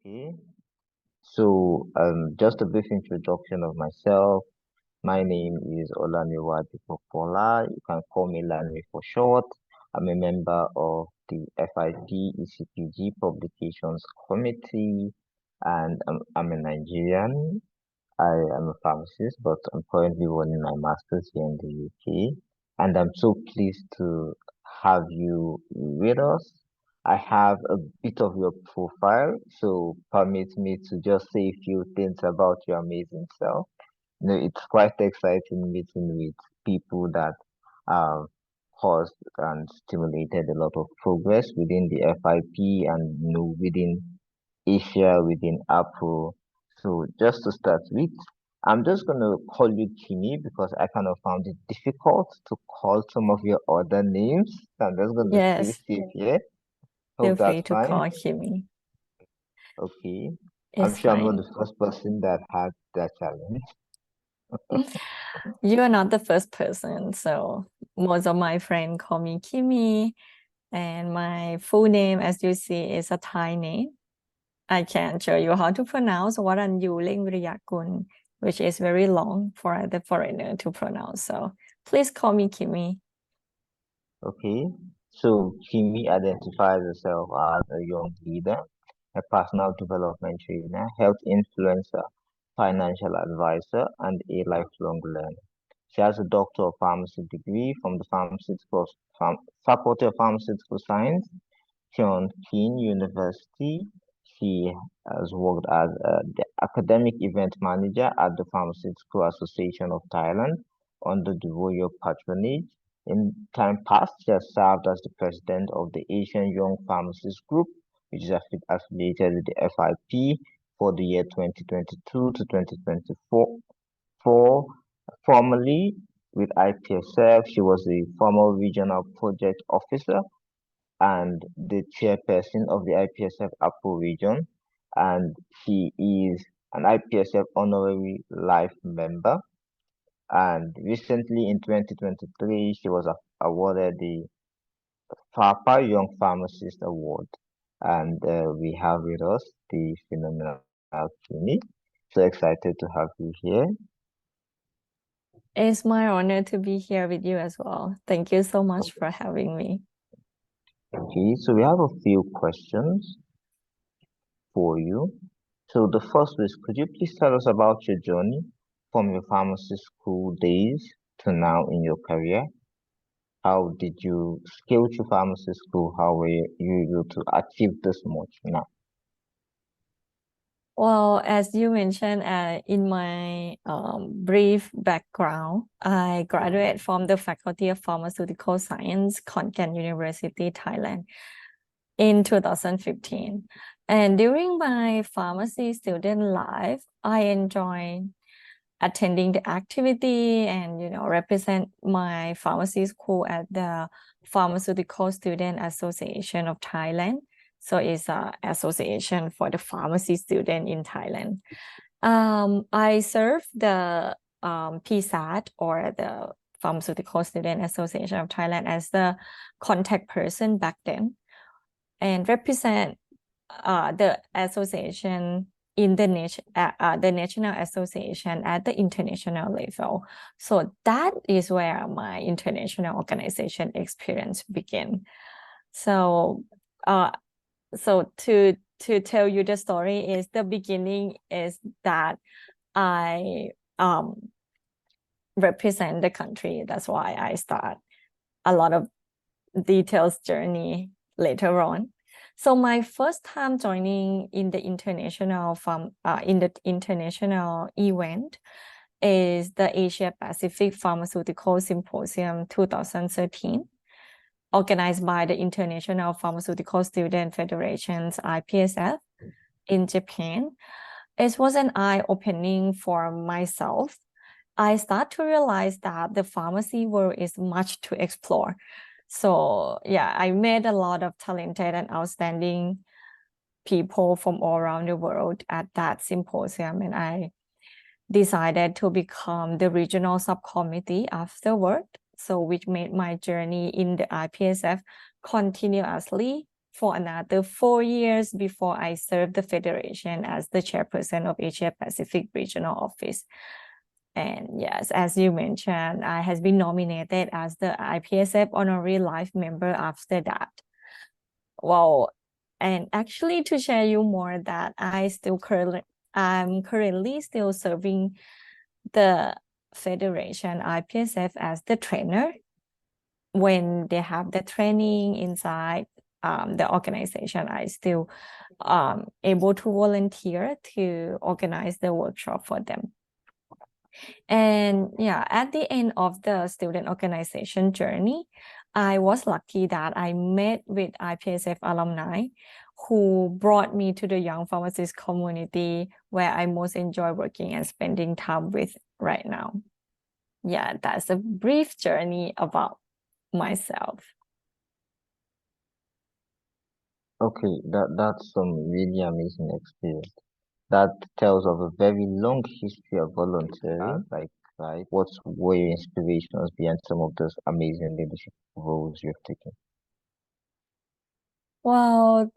Okay, so just a brief introduction of myself. My name is Olaniwadi Popola. You can call me Lanmi for short. I'm a member of the FIP ECPG Publications Committee, and I'm a Nigerian. I am a pharmacist, but I'm currently running my master's here in the UK, and I'm so pleased to have you with us. I have a bit of your profile, so permit me to just say a few things about your amazing self. It's quite exciting meeting with people that have caused and stimulated a lot of progress within the FIP and within Asia, within Apple. So just to start with, I'm just gonna call you Kimmy because I kind of found it difficult to call some of your other names. So I'm just gonna stay Yes, safe here. feel Hope free that's to fine. call Kimmy. Okay. I'm It's sure I'm not fine. the first person that had that challenge. You are not the first person, so most of my friends call me Kimmy, and my full name, as you see, is a Thai name. I can show you how to pronounce Waranyu Viriyakun, which is very long for the foreigner to pronounce. So please call me Kimmy. Okay, so Kimmy identifies herself as a young leader, a personal development trainer, health influencer, financial advisor, and a lifelong learner. She has a Doctor of Pharmacy degree from the Faculty of Pharmaceutical Science, John Keane University. She has worked as the academic event manager at the Pharmaceutical Association of Thailand under the royal patronage. In time past, she has served as the president of the Asian Young Pharmacists Group, which is affiliated with the FIP for the year 2022 to 2024. Formerly with IPSF, she was the former regional project officer and the chairperson of the IPSF Apple region, and she is an IPSF honorary life member. And recently in 2023, she was awarded the FAPA Young Pharmacist Award. And we have with us the phenomenal Kimmy. So excited to have you here. It's my honor to be here with you as well. Thank you so much for having me. Okay, so we have a few questions for you. So the first is, could you please tell us about your journey from your pharmacy school days to now in your career? How did you scale to pharmacy school? How were you able to achieve this much now? Well, as you mentioned, in my brief background, I graduated from the Faculty of Pharmaceutical Science, Khon Kaen University, Thailand, in 2015. And during my pharmacy student life, I enjoyed attending the activity and represent my pharmacy school at the Pharmaceutical Student Association of Thailand. So it's an association for the pharmacy student in Thailand. I serve the PSAT, or the Pharmaceutical Student Association of Thailand, as the contact person back then, and represent the association in the national association at the international level. So that is where my international organization experience began. So to tell you the story, is the beginning is that I represent the country. That's why I start a lot of details journey later on. So my first time joining in the international event is the Asia Pacific Pharmaceutical Symposium 2013, organized by the International Pharmaceutical Student Federation's IPSF in Japan. It was an eye-opening for myself. I start to realize that the pharmacy world is much to explore. So yeah, I met a lot of talented and outstanding people from all around the world at that symposium, and I decided to become the regional subcommittee afterward, so which made my journey in the IPSF continuously for another 4 years before I served the Federation as the chairperson of Asia Pacific Regional Office. And yes, as you mentioned, I has been nominated as the IPSF Honorary Life Member after that. Wow. And actually to share you more that I'm currently still serving the Federation IPSF as the trainer when they have the training inside the organization. I still able to volunteer to organize the workshop for them. And yeah, at the end of the student organization journey, I was lucky that I met with IPSF alumni who brought me to the young pharmacist community where I most enjoy working and spending time with right now. Yeah, that's a brief journey about myself. Okay, that's some really amazing experience. That tells of a very long history of volunteering, like, right? What were your inspirations behind some of those amazing leadership roles you've taken? Well,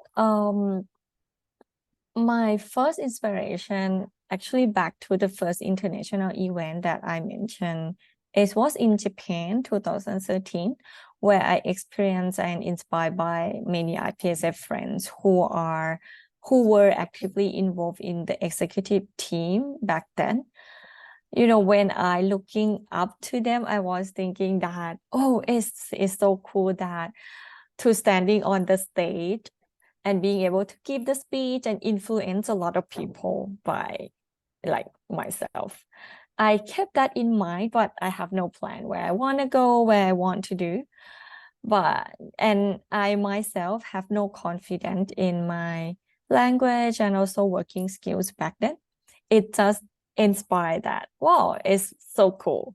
my first inspiration actually back to the first international event that I mentioned. It was in Japan, 2013, where I experienced and inspired by many IPSF friends who were actively involved in the executive team back then. You know, when I looking up to them, I was thinking that, oh, it's so cool that to standing on the stage and being able to give the speech and influence a lot of people by like myself. I kept that in mind, but I have no plan where I want to go, where I want to do. And I myself have no confidence in my language and also working skills back then. It just inspired that, wow, it's so cool.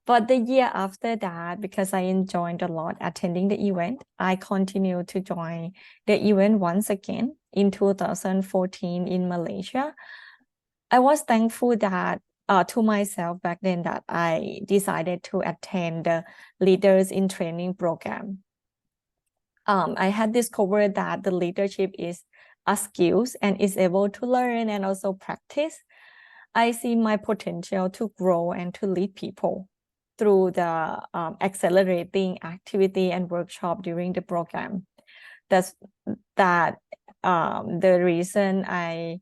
But the year after that, because I enjoyed a lot attending the event, I continued to join the event once again in 2014 in Malaysia. I was thankful that to myself back then that I decided to attend the Leaders in Training program. I had discovered that the leadership is a skills and is able to learn and also practice. I see my potential to grow and to lead people through the accelerating activity and workshop during the program. That's the reason I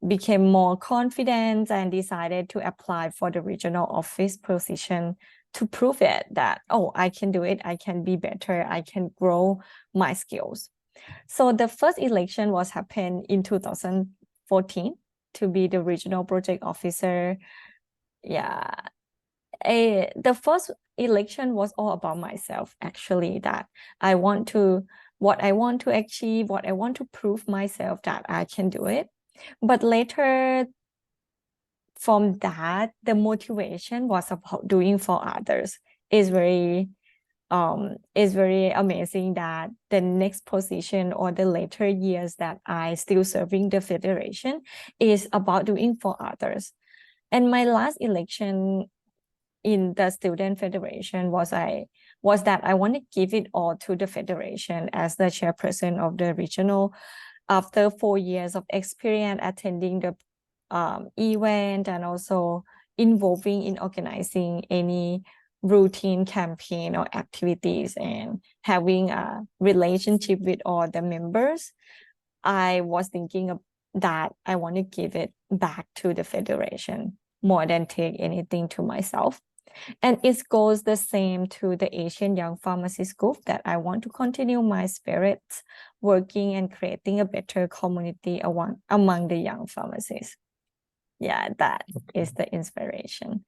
became more confident and decided to apply for the regional office position to prove it that, oh, I can do it, I can be better, I can grow my skills. So the first election was happened in 2014 to be the regional project officer. Yeah, the first election was all about myself, actually, that what I want to achieve, what I want to prove myself that I can do it. But later, from that, the motivation was about doing for others. Is very amazing that the next position or the later years that I still serving the federation is about doing for others. And my last election in the student federation was that I want to give it all to the federation as the chairperson of the regional after 4 years of experience attending the event and also involving in organizing any routine campaign or activities and having a relationship with all the members. I was thinking of that I want to give it back to the federation more than take anything to myself. And it goes the same to the Asian Young Pharmacist Group that I want to continue my spirit working and creating a better community among the young pharmacists. Yeah, that is the inspiration.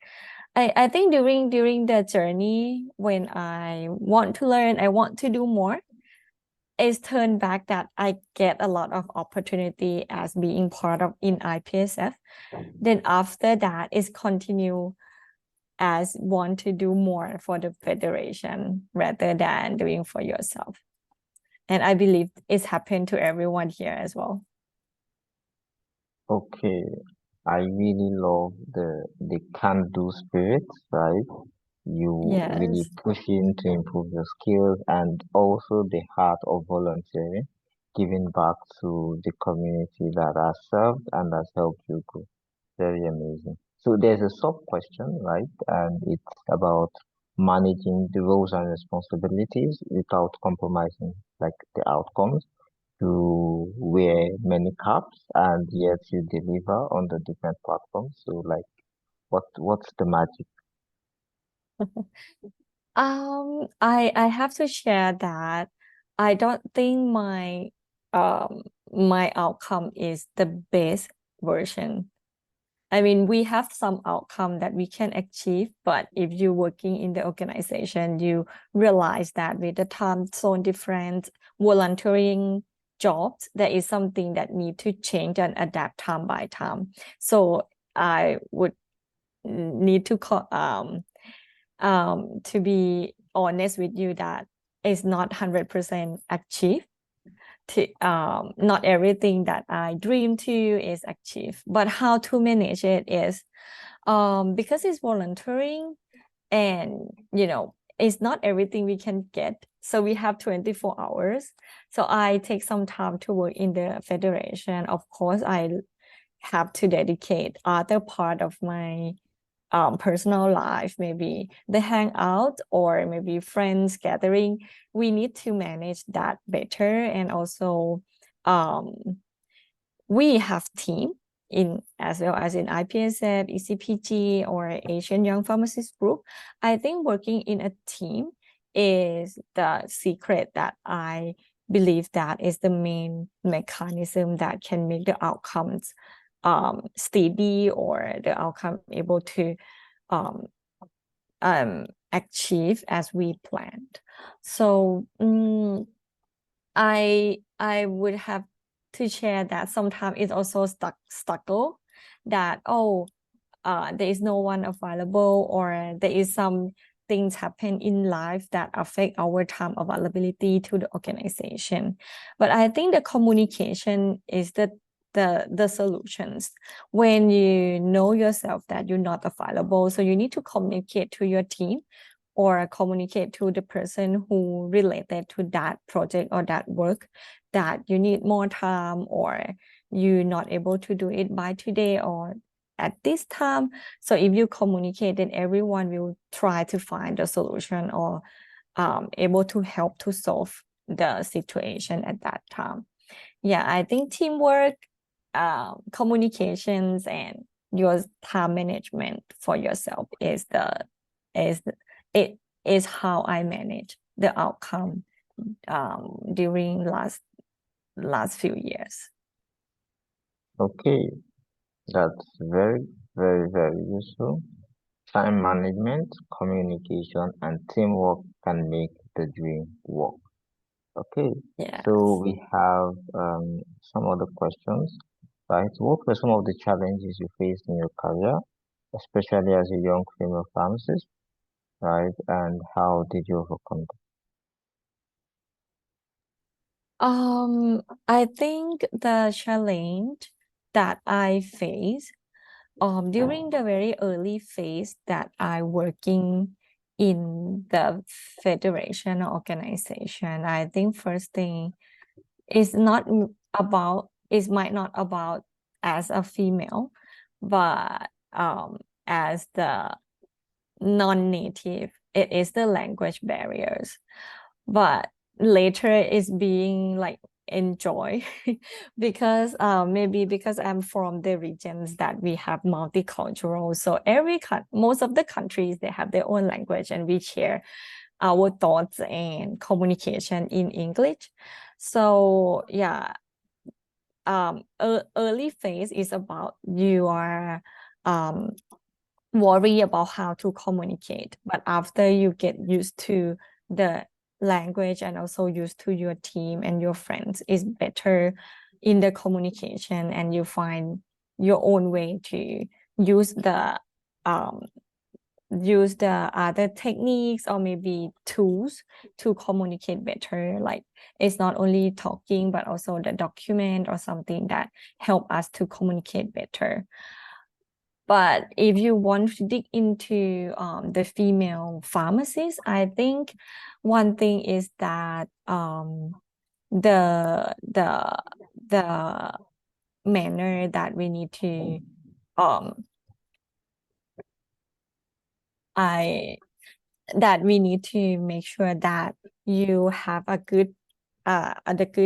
I think during the journey when I want to learn, I want to do more, it's turned back that I get a lot of opportunity as being part of in IPSF. Then after that is continue as want to do more for the federation rather than doing for yourself. And I believe it's happened to everyone here as well. Okay, I really love the can-do spirit, right? You really Yes. pushing to improve your skills and also the heart of volunteering, giving back to the community that has served and has helped you grow. Very amazing. So there's a sub question, right? And it's about managing the roles and responsibilities without compromising like the outcomes to wear many caps and yet you deliver on the different platforms. So like what's the magic? I have to share that I don't think my outcome is the best version. I mean, we have some outcome that we can achieve, but if you're working in the organization, you realize that with the time zone difference, volunteering jobs, there is something that need to change and adapt time by time. So I would need to be honest with you that it's not 100% achieved. Not everything that I dream to is achieved, but how to manage it is because it's volunteering and it's not everything we can get. So we have 24 hours. So I take some time to work in the federation. Of course, I have to dedicate other part of my personal life, maybe the hangout or maybe friends gathering. We need to manage that better. And also we have team in as well as in IPSF, ECPG, or Asian Young Pharmacists Group. I think working in a team is the secret that I believe that is the main mechanism that can make the outcomes steady or the outcome able to um, achieve as we planned. So I would have to share that sometimes it's also struggle that there is no one available or there is some things happen in life that affect our time availability to the organization. But I think the communication is the solutions. When you know yourself that you're not available, so you need to communicate to your team or communicate to the person who related to that project or that work that you need more time or you're not able to do it by today or at this time. So if you communicate, then everyone will try to find a solution or able to help to solve the situation at that time. Yeah, I think teamwork, communications, and your time management for yourself it is how I manage the outcome during last few years. Okay, that's very, very, very useful. Time management, communication, and teamwork can make the dream work. Okay, so Yes. we have some other questions, right? What were some of the challenges you faced in your career, especially as a young female pharmacist, right? And how did you overcome them? I think the challenge that I face during the very early phase that I working in the federation organization, I think first thing is not about is might not about as a female, but as the non-native, it is the language barriers. But later is being like enjoy because maybe because I'm from the regions that we have multicultural. So most of the countries they have their own language and we share our thoughts and communication in English. So yeah, early phase is about you are worry about how to communicate. But after you get used to the language and also used to your team and your friends, is better in the communication and you find your own way to use the um use the other techniques or maybe tools to communicate better. Like it's not only talking but also the document or something that help us to communicate better. But if you want to dig into the female pharmacists, I think one thing is that the manner that we need to that we need to make sure that you have a good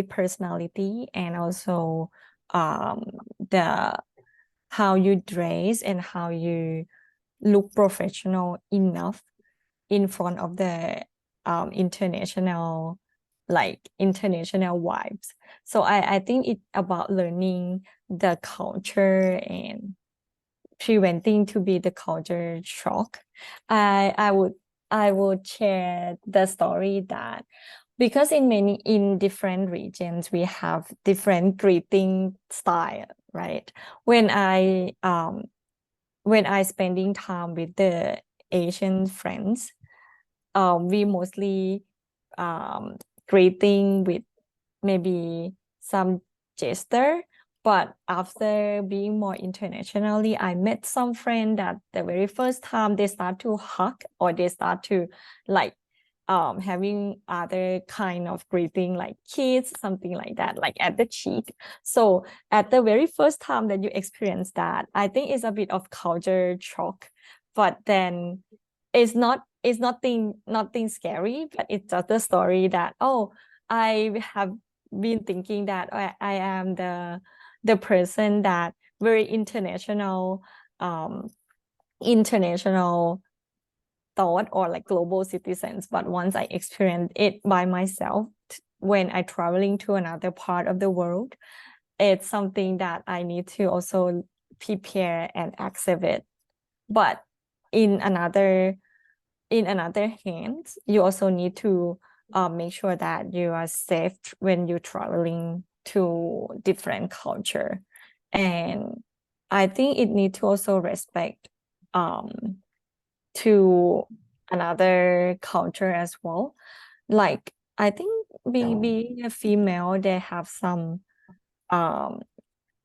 personality, and also the how you dress and how you look professional enough in front of the international vibes. So I think it's about learning the culture and preventing to be the culture shock. I would share the story that because in different regions we have different greeting style, right? When I spending time with the Asian friends, we mostly greeting with maybe some gesture. But after being more internationally, I met some friend that the very first time they start to hug, or they start to like having other kind of greeting, like kiss, something like that, like at the cheek. So at the very first time that you experience that, I think it's a bit of culture shock. But then it's nothing scary, but it's just a story that, oh, I have been thinking that I am the person that very international thought, or like global citizens. But once I experienced it by myself, when I traveling to another part of the world, it's something that I need to also prepare and accept it. But in another hand, you also need to make sure that you are safe when you're traveling to different culture. And I think it need to also respect to another culture as well. Like, I think being a female, they have some um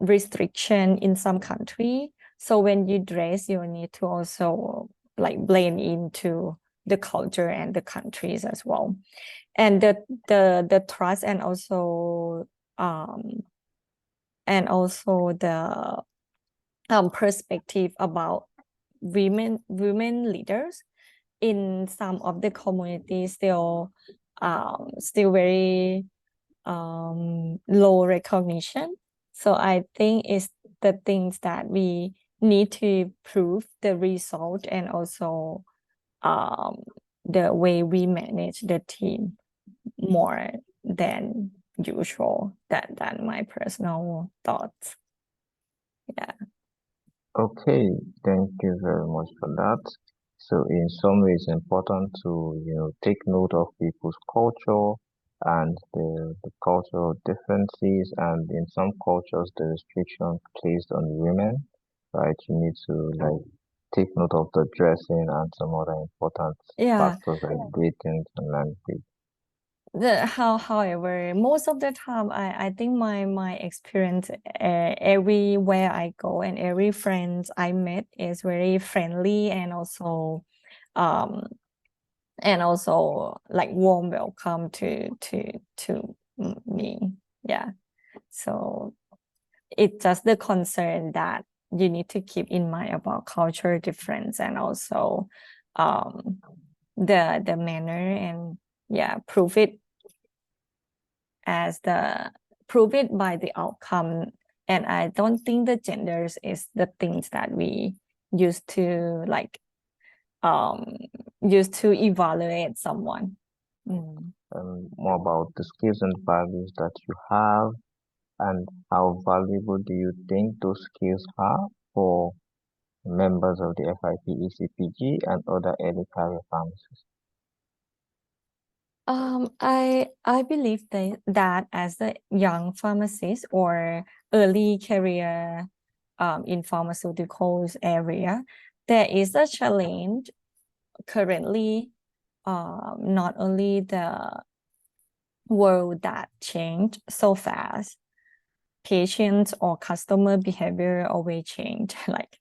restriction in some country. So when you dress, you need to also like blend into the culture and the countries as well. And the trust, um and also the perspective about women leaders in some of the communities still very low recognition. So I think it's the things that we need to prove the result, and also the way we manage the team more than usual. Than my personal thoughts. Yeah. Okay, thank you very much for that. So in some ways, it's important to, take note of people's culture and the cultural differences, and in some cultures, the restriction placed on women, right? You need to like take note of the dressing and some other important Yeah. factors like greetings and language. However, most of the time, I think my experience everywhere I go and every friends I met is very friendly, um and also like warm welcome to me. Yeah. So it's just the concern that you need to keep in mind about culture difference, and also um the manner, and yeah, prove it by the outcome. And I don't think the genders is the things that we used to like um used to evaluate someone. More about the skills and values that you have, and how valuable do you think those skills are for members of the FIP ECPG and other early career pharmacists? I believe that as a young pharmacist or early career in pharmaceuticals area, there is a challenge currently. Not only the world that changed so fast, patients or customer behavior always change. Like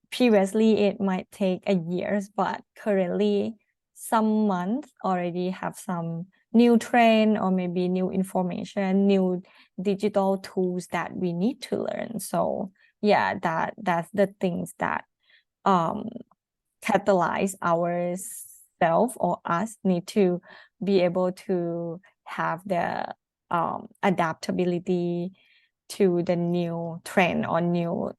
Previously it might take a years, but currently some months already have some new trend or maybe new information, new digital tools that we need to learn. So yeah, that's the things that um catalyze ourselves or us need to be able to have the adaptability to the new trend or new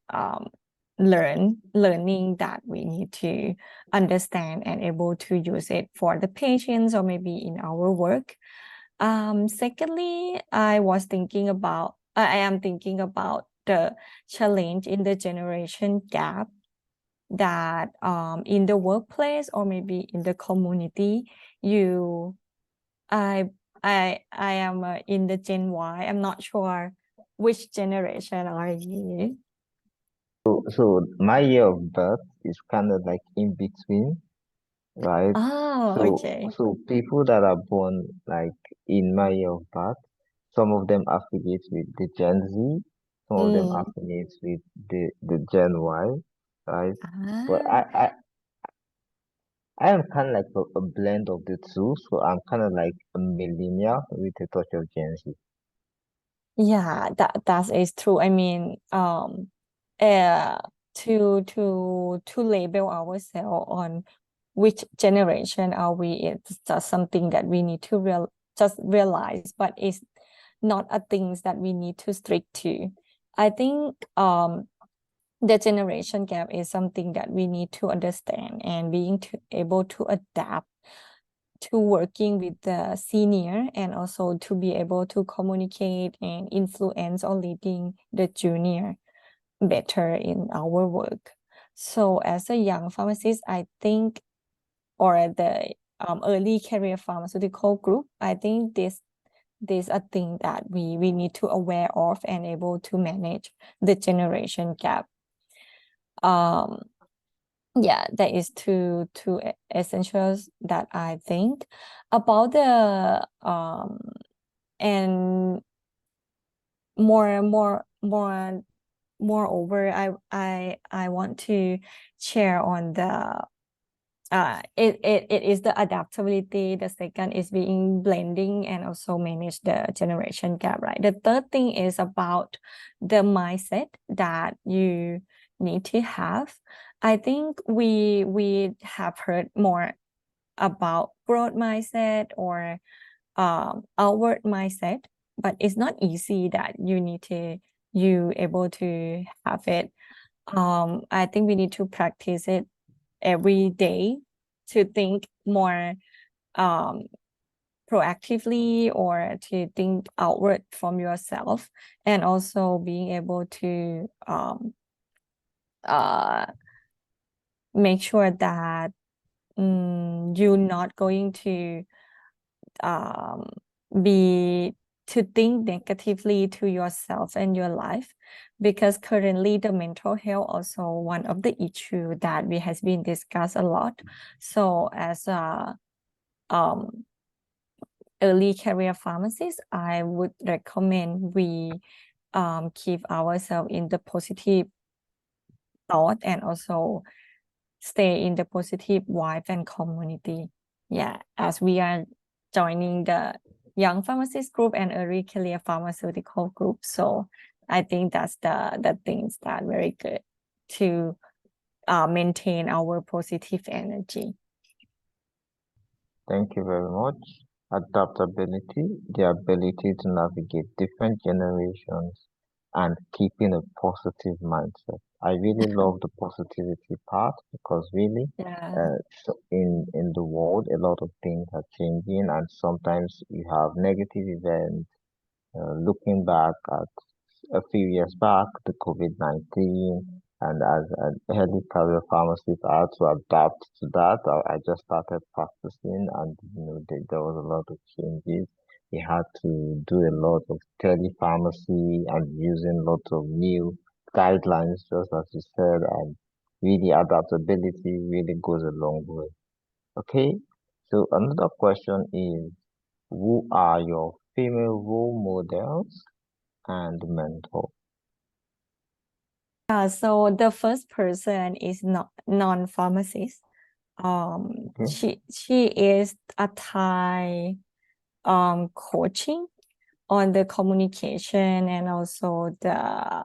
learning that we need to understand and able to use it for the patients or maybe in our work. Secondly, I am thinking about the challenge in the generation gap that in the workplace or maybe in the community, you I I am in the Gen Y. I'm not sure which generation are you. So my year of birth is kind of like in between, right? Oh, okay. So people that are born like in my year of birth, some of them affiliate with the Gen Z, some of them Mm. affiliate with the Gen Y, right? But Ah. I am kind of like a blend of the two, so I'm kind of like a millennial with a touch of Gen Z. Yeah, that is true. I mean, uh, to label ourselves on which generation are we, it's just something that we need to realize, but it's not a things that we need to stick to. I think the generation gap is something that we need to understand and able to adapt to working with the senior and also to be able to communicate and influence or leading the junior better in our work. So as a young pharmacist, I think, or the early career pharmaceutical group, I think this a thing that we need to aware of and able to manage the generation gap. Um, yeah, that is two essentials that I think about the and moreover, I want to share on the it is the adaptability. The second is being blending and also manage the generation gap, right? The third thing is about the mindset that you need to have. I think we have heard more about growth mindset or outward mindset, but it's not easy that you able to have it. I think we need to practice it every day to think more um proactively or to think outward from yourself, and also being able to uh make sure that you're not going to um be to think negatively to yourself and your life, because currently the mental health also one of the issue that we has been discussed a lot. So as a um early career pharmacist, I would recommend we keep ourselves in the positive thought and also stay in the positive vibe and community. Yeah, as we are joining the young pharmacist group and early career pharmaceutical group. So I think that's the things that very good to maintain our positive energy. Thank you very much. Adaptability, the ability to navigate different generations and keeping a positive mindset. I really love the positivity part because really, Yeah. so in the world, a lot of things are changing, and sometimes you have negative events. Looking back at a few years back, the COVID-19, and as an early career pharmacist, I had to adapt to that. I just started practicing, and there was a lot of changes. We had to do a lot of telepharmacy and using lots of new guidelines, just as you said, and really adaptability really goes a long way. Okay, so another question is, who are your female role models and mentor? So the first person is not non-pharmacist. Okay. She is a Thai coaching on the communication and also the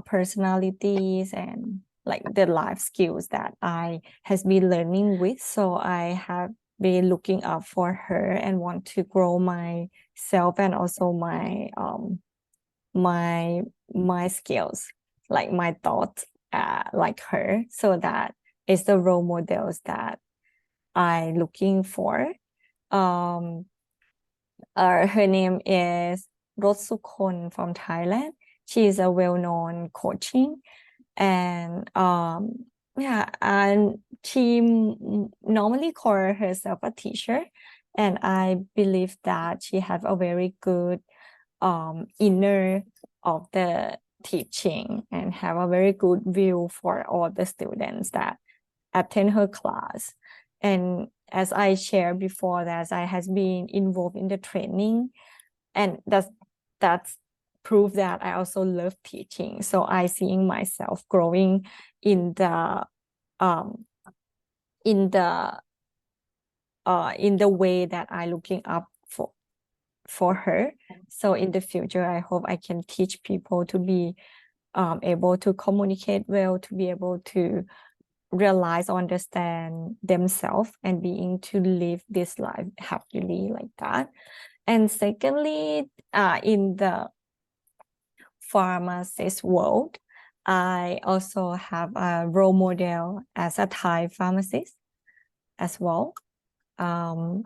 personalities and like the life skills that I has been learning with. So I have been looking up for her and want to grow myself and also my my skills, like my thoughts, like her, so that is the role models that I looking for. Um, her name is Rotsukon from Thailand. She is a well-known coaching and yeah, and she normally call herself a teacher, and I believe that she have a very good inner of the teaching and have a very good view for all the students that attend her class. And as I shared before, that I has been involved in the training, and that's proof that I also love teaching. So I seeing myself growing in the um in the in the way that I looking up for her. So in the future, I hope I can teach people to be able to communicate well, to be able to realize or understand themselves and being to live this life happily like that. And secondly, in the pharmacist world, I also have a role model as a Thai pharmacist as well. Um,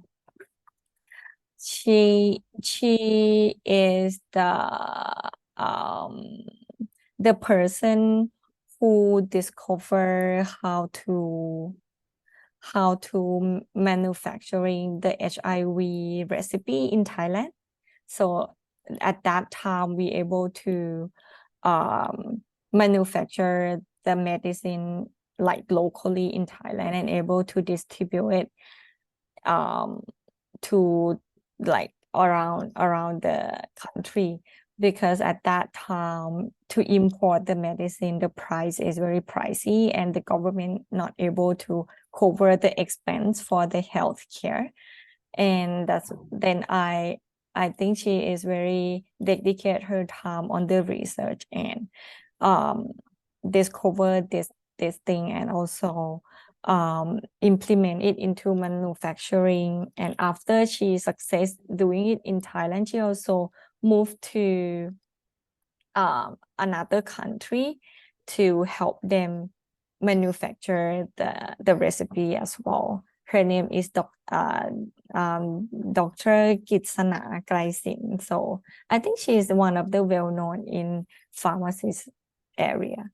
she is the person who discover how to manufacturing the HIV recipe in Thailand. So at that time, we able to manufacture the medicine like locally in Thailand and able to distribute it um, to like around the country, because at that time to import the medicine, the price is very pricey and the government not able to cover the expense for the health care. And that's then I think she is very dedicate her time on the research and um discover this thing and also implement it into manufacturing. And after she success doing it in Thailand, she also moved to another country to help them manufacture the recipe as well. Her name is Dr. Kitsana Kraisin. So I think she is one of the well-known in pharmacist area,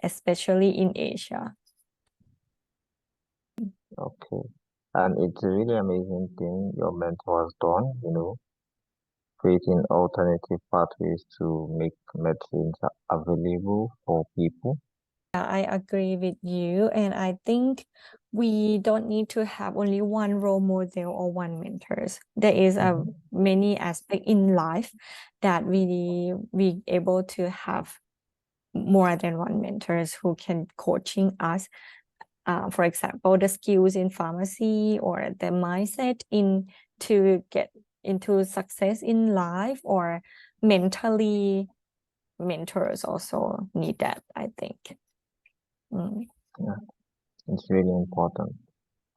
especially in Asia. Okay. And it's a really amazing thing your mentor has done, creating alternative pathways to make medicines available for people. I agree with you, and I think we don't need to have only one role model or one mentors. There is a many aspect in life that we able to have more than one mentors who can coaching us. For example, the skills in pharmacy or the mindset in to get into success in life, or mentally mentors also need that, I think. Yeah, it's really important.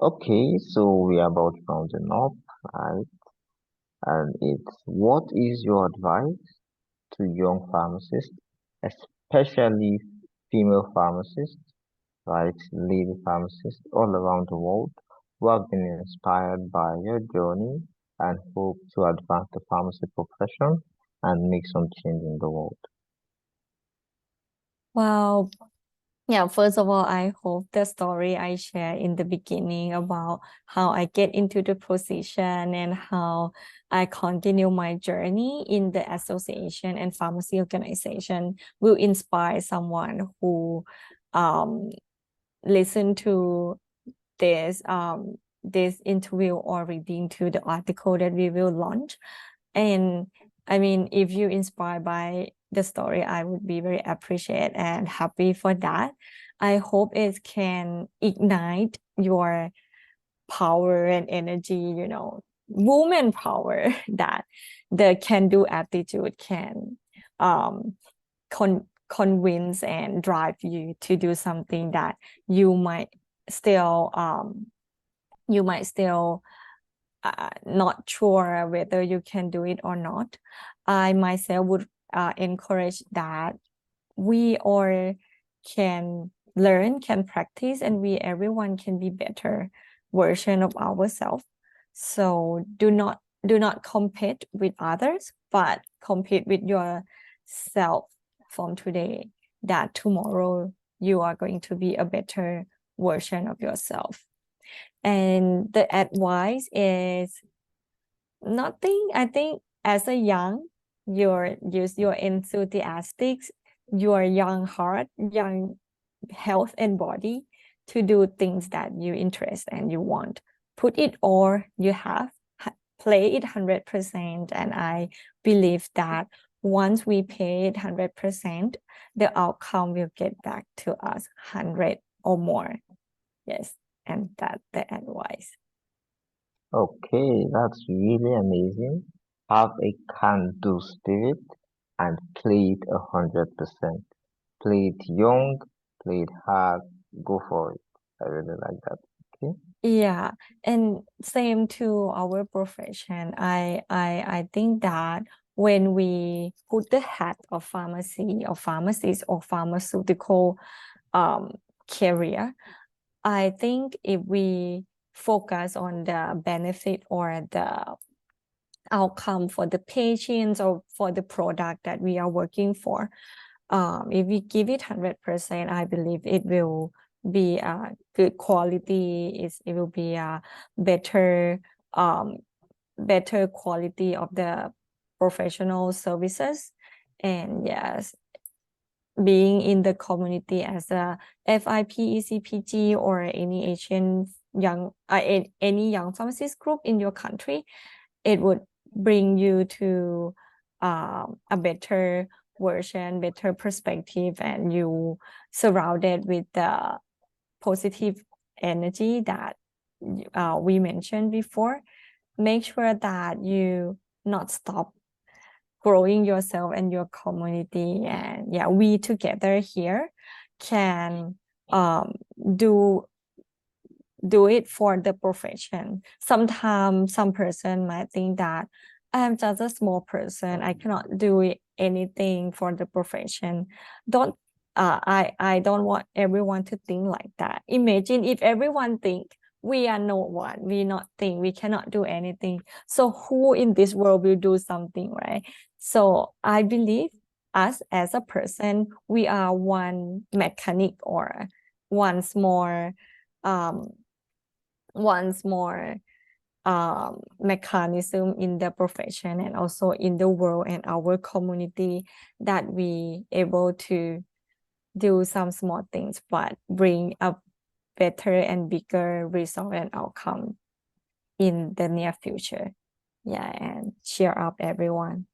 Okay, so we are about rounding up, right? And it's what is your advice to young pharmacists, especially female pharmacists, right? Lady pharmacists all around the world who have been inspired by your journey and hope to advance the pharmacy profession and make some change in the world. Well, yeah, first of all, I hope the story I shared in the beginning about how I get into the position and how I continue my journey in the association and pharmacy organization will inspire someone who um, listen to this interview or reading to the article that we will launch. And I mean, if you inspired by the story, I would be very appreciated and happy for that. I hope it can ignite your power and energy, you know, woman power that the can-do attitude can convince and drive you to do something that you might still not sure whether you can do it or not. I myself would encourage that we all can learn, can practice, and everyone can be better version of ourselves. So do not compete with others, but compete with yourself from today, that tomorrow you are going to be a better version of yourself. And the advice is nothing. I think as a young, use your enthusiastic, your young heart, young health and body to do things that you interest and you want. Put it all you have, play it 100%, and I believe that once we pay it 100%, the outcome will get back to us 100 or more. Yes, and that's the advice. Okay, that's really amazing. Have a can-do spirit and play it 100%. Play it young, play it hard, go for it. I really like that. Okay. Yeah, and same to our profession. I think that when we put the hat of pharmacy or pharmacist or pharmaceutical career, I think if we focus on the benefit or the outcome for the patients or for the product that we are working for, if we give it 100%, I believe it will be a good quality. It will be a better quality of the professional services. And yes, being in the community as a FIP ECPG or any Asian young any young pharmacist group in your country, it would bring you to a better version, better perspective, and you surrounded with the positive energy that we mentioned before. Make sure that you not stop growing yourself and your community, and yeah, we together here can do it for the profession. Sometimes some person might think that I'm just a small person, I cannot do anything for the profession. Don't I don't want everyone to think like that. Imagine if everyone think we are no one, we not think we cannot do anything. So who in this world will do something, right? So I believe us as a person, we are one mechanic or once more mechanism in the profession and also in the world and our community, that we able to do some small things but bring a better and bigger result and outcome in the near future. Yeah, and cheer up everyone.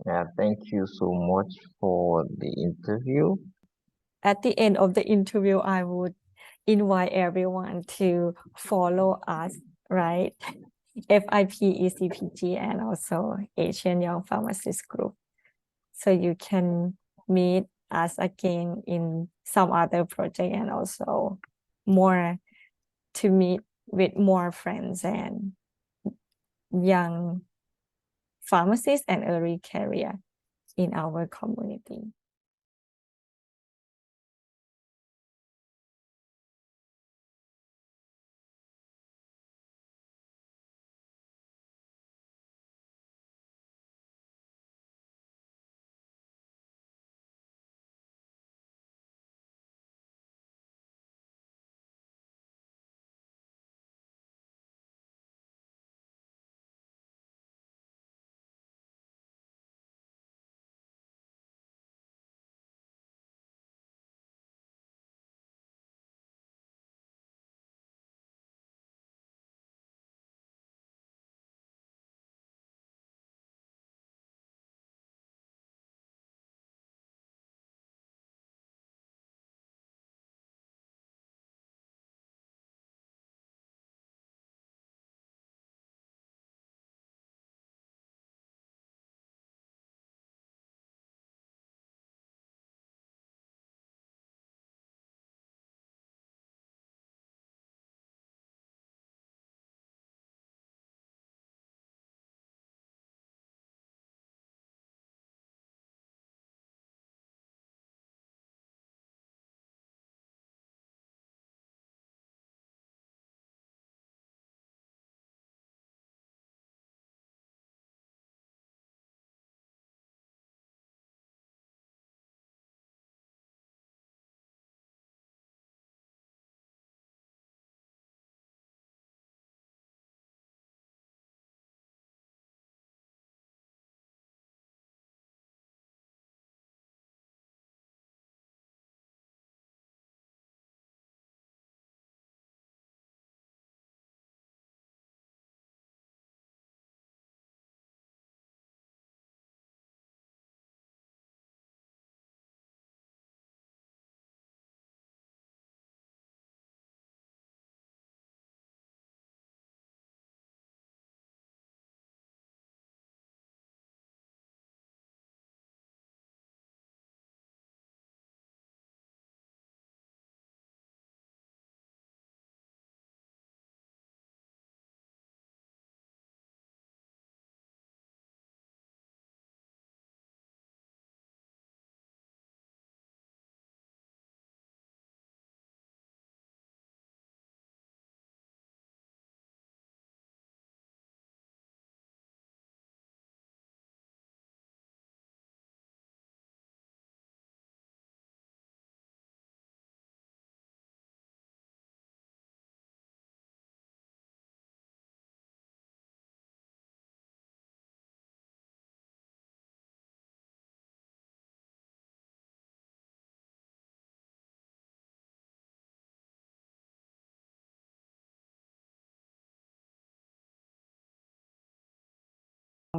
Yeah, thank you so much for the interview. At the end of the interview, I would invite everyone to follow us, right? FIP ECPG and also Asian Young Pharmacist Group. So you can meet us again in some other project and also more to meet with more friends and young pharmacists and early career in our community.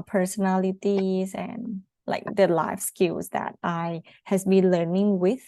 personalities and like the life skills that I has been learning with